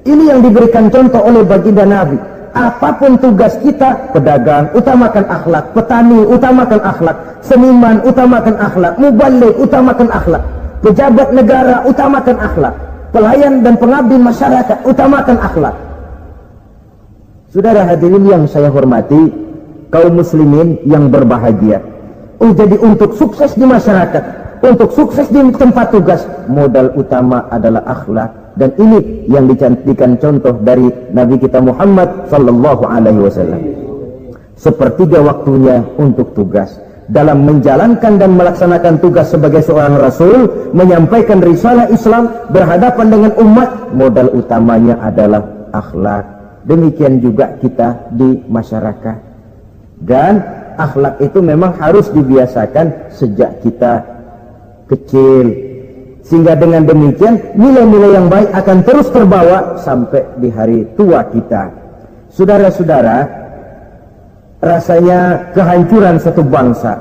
ini yang diberikan contoh oleh baginda Nabi. Apapun tugas kita, pedagang utamakan akhlak, petani utamakan akhlak, seniman utamakan akhlak, mubaligh utamakan akhlak, pejabat negara utamakan akhlak, pelayan dan pengabdi masyarakat utamakan akhlak. Saudara hadirin yang saya hormati, kaum muslimin yang berbahagia, jadi untuk sukses di masyarakat, untuk sukses di tempat tugas, modal utama adalah akhlak. Dan ini yang dicantikan contoh dari Nabi kita Muhammad sallallahu alaihi wasallam. Sepertiga waktunya untuk tugas. Dalam menjalankan dan melaksanakan tugas sebagai seorang rasul, menyampaikan risalah Islam berhadapan dengan umat, modal utamanya adalah akhlak. Demikian juga kita di masyarakat. Dan akhlak itu memang harus dibiasakan sejak kita kecil. Sehingga dengan demikian nilai-nilai yang baik akan terus terbawa sampai di hari tua kita. Saudara-saudara, rasanya kehancuran satu bangsa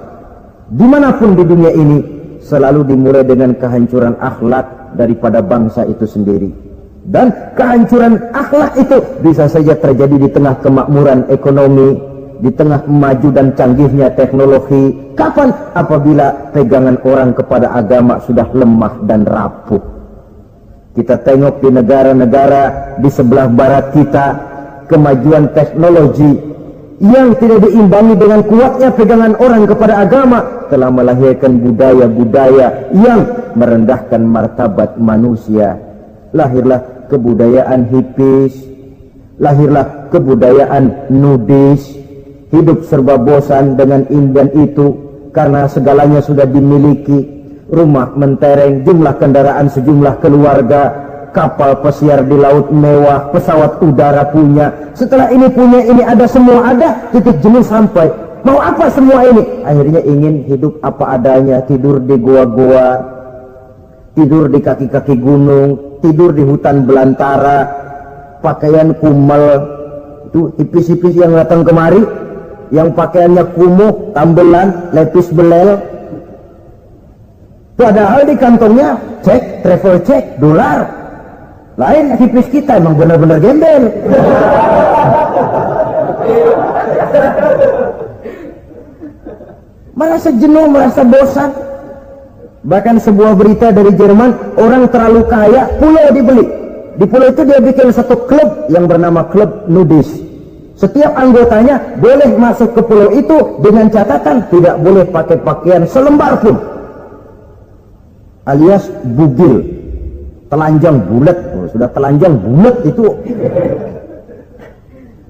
dimanapun di dunia ini selalu dimulai dengan kehancuran akhlak daripada bangsa itu sendiri. Dan kehancuran akhlak itu bisa saja terjadi di tengah kemakmuran ekonomi, di tengah maju dan canggihnya teknologi. Kapan? Apabila pegangan orang kepada agama sudah lemah dan rapuh. Kita tengok di negara-negara di sebelah barat kita, kemajuan teknologi yang tidak diimbangi dengan kuatnya pegangan orang kepada agama telah melahirkan budaya-budaya yang merendahkan martabat manusia. Lahirlah kebudayaan hippies, lahirlah kebudayaan nudis, hidup serba bosan dengan ini dan itu karena segalanya sudah dimiliki, rumah mentereng, jumlah kendaraan sejumlah keluarga, kapal pesiar di laut mewah, pesawat udara punya, setelah ini punya, ini ada, semua ada, titik jenuh sampai. Mau apa semua ini? Akhirnya ingin hidup apa adanya, tidur di goa-goa, tidur di kaki-kaki gunung, tidur di hutan belantara, pakaian kumel. Itu hipis-hipis yang datang kemari, yang pakaiannya kumuh, tambelan, lepis belel, padahal di kantongnya cek, travel cek, dolar. Lain hipis kita, emang benar-benar gembel. Merasa jenuh, merasa bosan. Bahkan sebuah berita dari Jerman, orang terlalu kaya, pulau dibeli. Di pulau itu dia bikin satu klub yang bernama klub nudis. Setiap anggotanya boleh masuk ke pulau itu dengan catatan tidak boleh pakai pakaian selembar pun, alias bugil, telanjang bulat. Sudah telanjang bulat itu.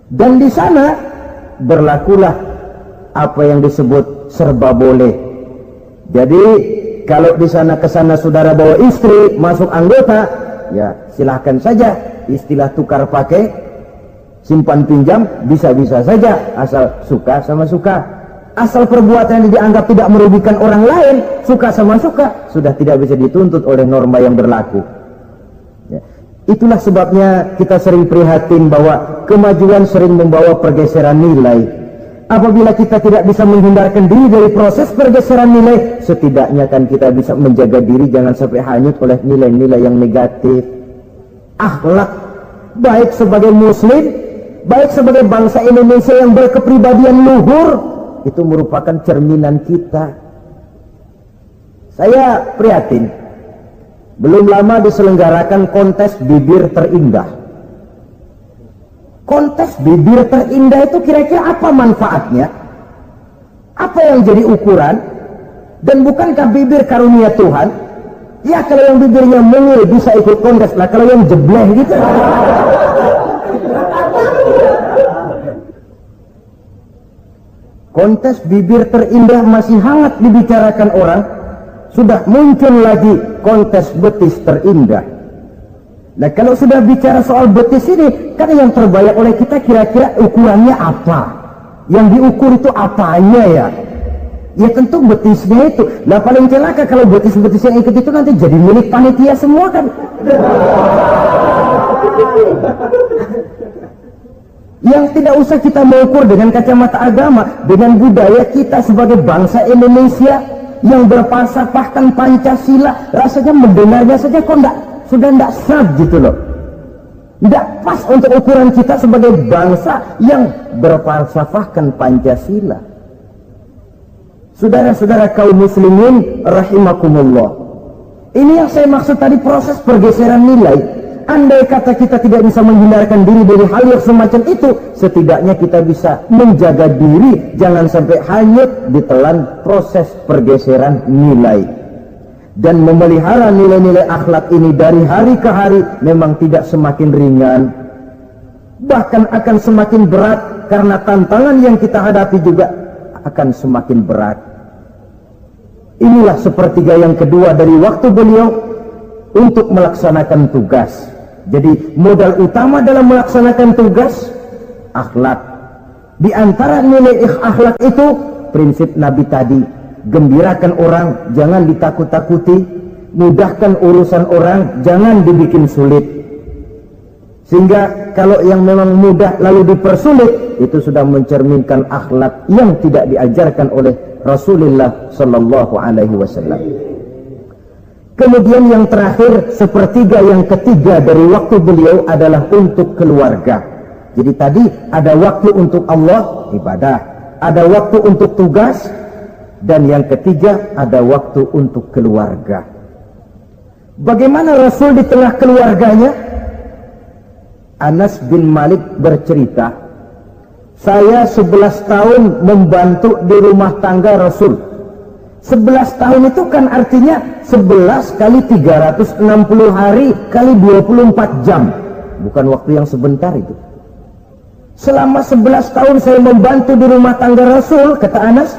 Dan di sana berlakulah apa yang disebut serba boleh. Jadi kalau di sana kesana saudara bawa istri masuk anggota, ya silahkan saja. Istilah tukar pakai, simpan pinjam, bisa-bisa saja, asal suka sama suka. Asal perbuatan yang dianggap tidak merugikan orang lain, suka sama suka, sudah tidak bisa dituntut oleh norma yang berlaku. Ya. Itulah sebabnya kita sering prihatin bahwa kemajuan sering membawa pergeseran nilai. Apabila kita tidak bisa menghindarkan diri dari proses pergeseran nilai, setidaknya kan kita bisa menjaga diri jangan sampai hanyut oleh nilai-nilai yang negatif. Akhlak, baik sebagai muslim, baik sebagai bangsa Indonesia yang berkepribadian luhur, itu merupakan cerminan kita. Saya prihatin, belum lama diselenggarakan kontes bibir terindah. Kontes bibir terindah itu kira-kira apa manfaatnya? Apa yang jadi ukuran? Dan bukankah bibir karunia Tuhan? Ya kalau yang bibirnya mungil bisa ikut kontes lah, kalau yang jebleh gitu. Kontes bibir terindah masih hangat dibicarakan orang, sudah muncul lagi kontes betis terindah. Nah kalau sudah bicara soal betis ini, kan yang terbayang oleh kita kira-kira ukurannya apa? Yang diukur itu apanya ya? Ya tentu betisnya itu. Nah paling celaka kalau betis-betis yang ikut itu nanti jadi milik panitia semua kan. Yang tidak usah kita mengukur dengan kacamata agama, dengan budaya kita sebagai bangsa Indonesia yang berfalsafahkan Pancasila, rasanya mendengarnya saja kok sudah tidak sah gitu loh. Tidak pas untuk ukuran kita sebagai bangsa yang berfalsafahkan Pancasila. Saudara-saudara kaum muslimin rahimakumullah, ini yang saya maksud tadi, proses pergeseran nilai. Andai kata kita tidak bisa menghindarkan diri dari hal yang semacam itu, setidaknya kita bisa menjaga diri jangan sampai hanyut ditelan proses pergeseran nilai. Dan memelihara nilai-nilai akhlak ini dari hari ke hari memang tidak semakin ringan, bahkan akan semakin berat, karena tantangan yang kita hadapi juga akan semakin berat. Inilah sepertiga yang kedua dari waktu beliau untuk melaksanakan tugas. Jadi modal utama dalam melaksanakan tugas akhlak. Di antara nilai akhlak itu prinsip Nabi tadi, gembirakan orang, jangan ditakut-takuti, mudahkan urusan orang, jangan dibikin sulit. Sehingga kalau yang memang mudah lalu dipersulit, itu sudah mencerminkan akhlak yang tidak diajarkan oleh Rasulullah Sallallahu Alaihi Wasallam. Kemudian yang terakhir, sepertiga yang ketiga dari waktu beliau adalah untuk keluarga. Jadi tadi ada waktu untuk Allah, ibadah, ada waktu untuk tugas, dan yang ketiga ada waktu untuk keluarga. Bagaimana Rasul di tengah keluarganya? Anas bin Malik bercerita, saya 11 tahun membantu di rumah tangga Rasul. 11 tahun itu kan artinya 11 kali 360 hari kali 24 jam. Bukan waktu yang sebentar itu. Selama 11 tahun saya membantu di rumah tangga Rasul, kata Anas,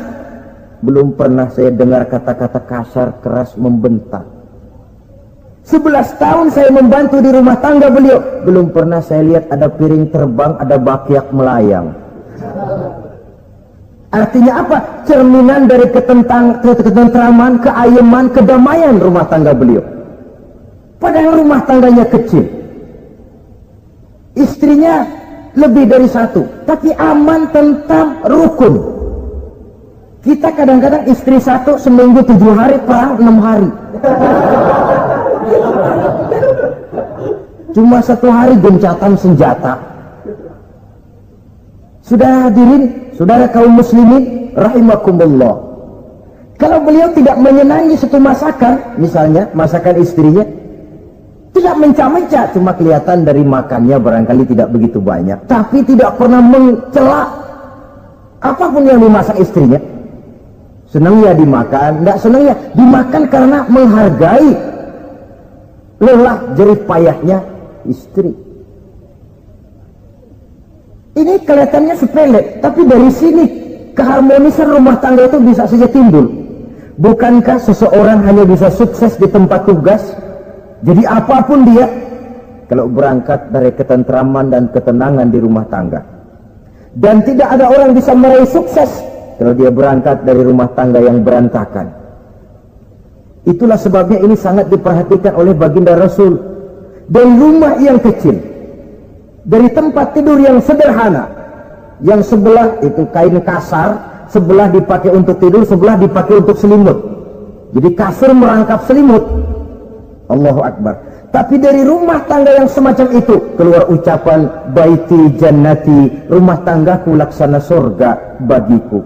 belum pernah saya dengar kata-kata kasar, keras, membentak. 11 tahun saya membantu di rumah tangga beliau, belum pernah saya lihat ada piring terbang, ada bakyak melayang. Artinya apa? Cerminan dari ketentraman, keayeman, kedamaian rumah tangga beliau. Padahal rumah tangganya kecil, istrinya lebih dari satu, tapi aman, tentram, rukun. Kita kadang-kadang istri satu seminggu 7 hari, perang 6 hari. Cuma 1 hari gencatan senjata. Sudah hadirin, saudara kaum muslimin rahimakumullah, kalau beliau tidak menyenangi satu masakan, misalnya masakan istrinya, Tidak mencah-mencah, cuma kelihatan dari makannya barangkali tidak begitu banyak, tapi tidak pernah mencela apapun yang dimasak istrinya. Senang ya dimakan, tidak senang ya dimakan karena menghargai lelah jerih payahnya istri. Ini kelihatannya sepele, tapi dari sini keharmonisan rumah tangga itu bisa saja timbul. Bukankah seseorang hanya bisa sukses di tempat tugas? Jadi apapun dia, kalau berangkat dari ketentraman dan ketenangan di rumah tangga. Dan tidak ada orang bisa meraih sukses kalau dia berangkat dari rumah tangga yang berantakan. Itulah sebabnya ini sangat diperhatikan oleh baginda Rasul. Dari rumah yang kecil, dari tempat tidur yang sederhana, yang sebelah itu kain kasar, sebelah dipakai untuk tidur, sebelah dipakai untuk selimut. Jadi kasur merangkap selimut. Allahu Akbar. Tapi dari rumah tangga yang semacam itu keluar ucapan baiti jannati, rumah tanggaku laksana surga bagiku.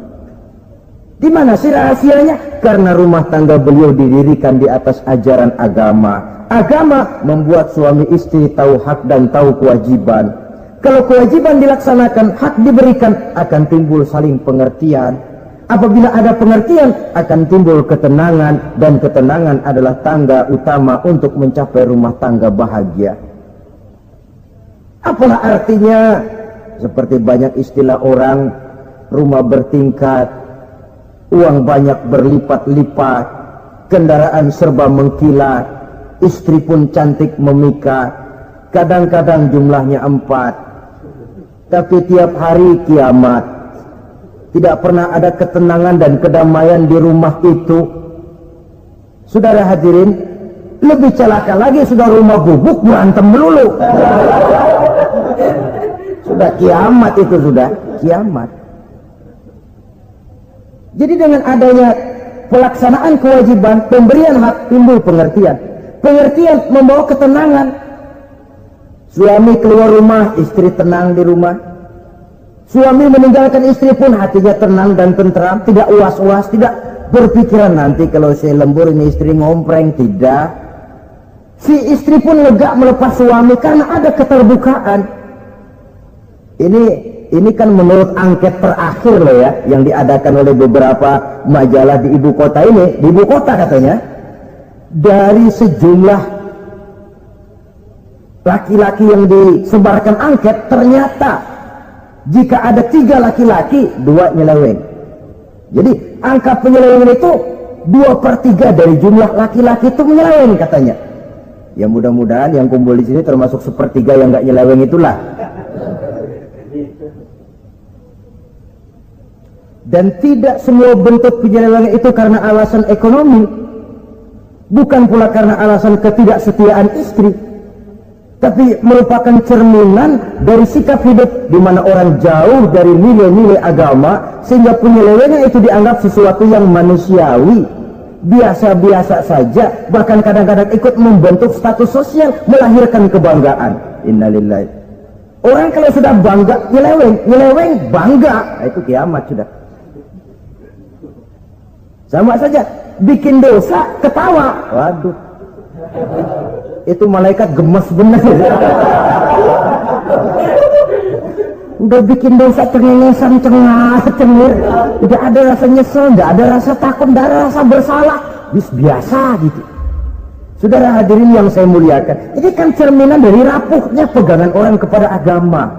Di mana sih rahasianya? Karena rumah tangga beliau didirikan di atas ajaran agama. Agama membuat suami istri tahu hak dan tahu kewajiban. Kalau kewajiban dilaksanakan, hak diberikan, akan timbul saling pengertian. Apabila ada pengertian, akan timbul ketenangan, dan ketenangan adalah tangga utama untuk mencapai rumah tangga bahagia. Apalah artinya? Seperti banyak istilah orang, rumah bertingkat, uang banyak berlipat-lipat, kendaraan serba mengkilat, istri pun cantik memikat, kadang-kadang jumlahnya 4, tapi tiap hari kiamat. Tidak pernah ada ketenangan dan kedamaian di rumah itu. Saudara hadirin, lebih celaka lagi sudah rumah gubuk berantem melulu. Sudah kiamat itu, sudah kiamat. Jadi dengan adanya pelaksanaan kewajiban, pemberian hak, timbul pengertian. Pengertian membawa ketenangan. Suami keluar rumah, istri tenang di rumah. Suami meninggalkan istri pun hatinya tenang dan tentram, tidak was-was, tidak berpikiran nanti kalau saya lembur ini istri ngompreng, tidak. Si istri pun lega melepas suami karena ada keterbukaan. Ini kan menurut angket terakhir loh ya, yang diadakan oleh beberapa majalah di ibu kota ini, di ibu kota katanya, dari sejumlah laki-laki yang disebarkan angket, ternyata jika ada 3 laki-laki, 2 nyeleweng. Jadi angka penyelewengan itu 2/3 dari jumlah laki-laki itu menyeleweng katanya. Ya mudah-mudahan yang kumpul di sini termasuk 1/3 yang nggak nyeleweng itulah. Dan tidak semua bentuk penyelewengan itu karena alasan ekonomi, bukan pula karena alasan ketidaksetiaan istri, tapi merupakan cerminan dari sikap hidup di mana orang jauh dari nilai-nilai agama, sehingga penyelewengan itu dianggap sesuatu yang manusiawi, biasa-biasa saja, bahkan kadang-kadang ikut membentuk status sosial, melahirkan kebanggaan. Innalillahi. Orang kalau sudah bangga nyeleweng bangga, itu kiamat sudah. Sama saja, bikin dosa ketawa, waduh, itu malaikat gemes bener. Udah bikin dosa cengengesan, cengir, tidak ada rasa nyesel, tidak ada rasa takut, tidak ada rasa bersalah, biasa gitu. Saudara hadirin yang saya muliakan, ini kan cerminan dari rapuhnya pegangan orang kepada agama.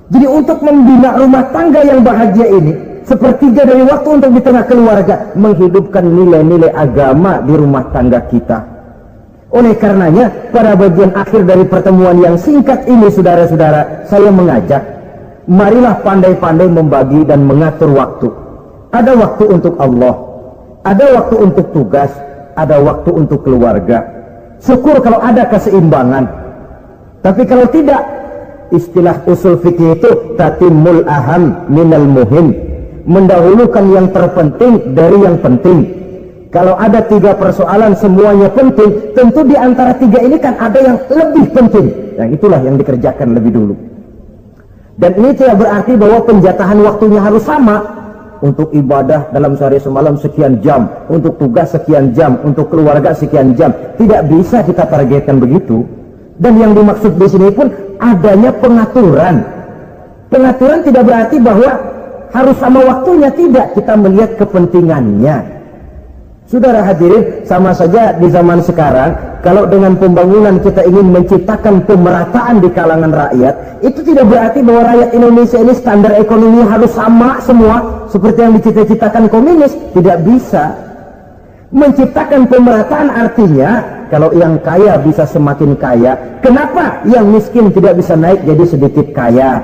Jadi untuk membina rumah tangga yang bahagia ini, sepertiga dari waktu untuk di tengah keluarga, menghidupkan nilai-nilai agama di rumah tangga kita. Oleh karenanya, pada bagian akhir dari pertemuan yang singkat ini, saudara-saudara, saya mengajak, marilah pandai-pandai membagi dan mengatur waktu. Ada waktu untuk Allah, ada waktu untuk tugas, ada waktu untuk keluarga. Syukur kalau ada keseimbangan. Tapi kalau tidak, istilah usul fikih itu tatimul aham minal muhim, mendahulukan yang terpenting dari yang penting. Kalau ada 3 persoalan semuanya penting, tentu di antara 3 ini kan ada yang lebih penting. Yang itulah yang dikerjakan lebih dulu. Dan ini tidak berarti bahwa penjatahan waktunya harus sama. untuk ibadah dalam sehari semalam sekian jam, untuk tugas sekian jam, untuk keluarga sekian jam. Tidak bisa kita targetkan begitu. Dan yang dimaksud di sini pun adanya pengaturan. Pengaturan tidak berarti bahwa harus sama waktunya, tidak. Kita melihat kepentingannya. Saudara hadirin, sama saja di zaman sekarang, kalau dengan pembangunan kita ingin menciptakan pemerataan di kalangan rakyat, itu tidak berarti bahwa rakyat Indonesia ini standar ekonomi harus sama semua, seperti yang dicita-citakan komunis. Tidak bisa. Menciptakan pemerataan artinya, kalau yang kaya bisa semakin kaya, kenapa yang miskin tidak bisa naik jadi sedikit kaya?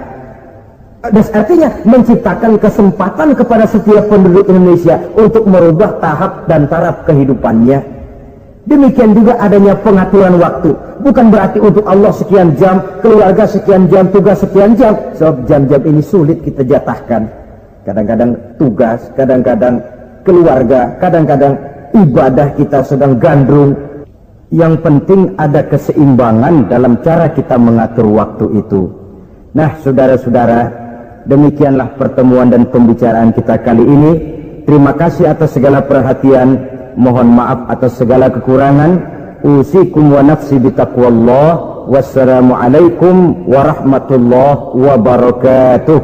Dan artinya menciptakan kesempatan kepada setiap penduduk Indonesia untuk merubah tahap dan taraf kehidupannya. Demikian juga adanya pengaturan waktu. Bukan berarti untuk Allah sekian jam, keluarga sekian jam, tugas sekian jam. Sebab jam-jam ini sulit kita jatahkan. Kadang-kadang tugas, kadang-kadang keluarga, kadang-kadang ibadah kita sedang gandrung. Yang penting ada keseimbangan dalam cara kita mengatur waktu itu. Nah, saudara-saudara, demikianlah pertemuan dan pembicaraan kita kali ini. Terima kasih atas segala perhatian. Mohon maaf atas segala kekurangan. Usikum wa nafsi bitaqwallah. Wassalamualaikum warahmatullahi wabarakatuh.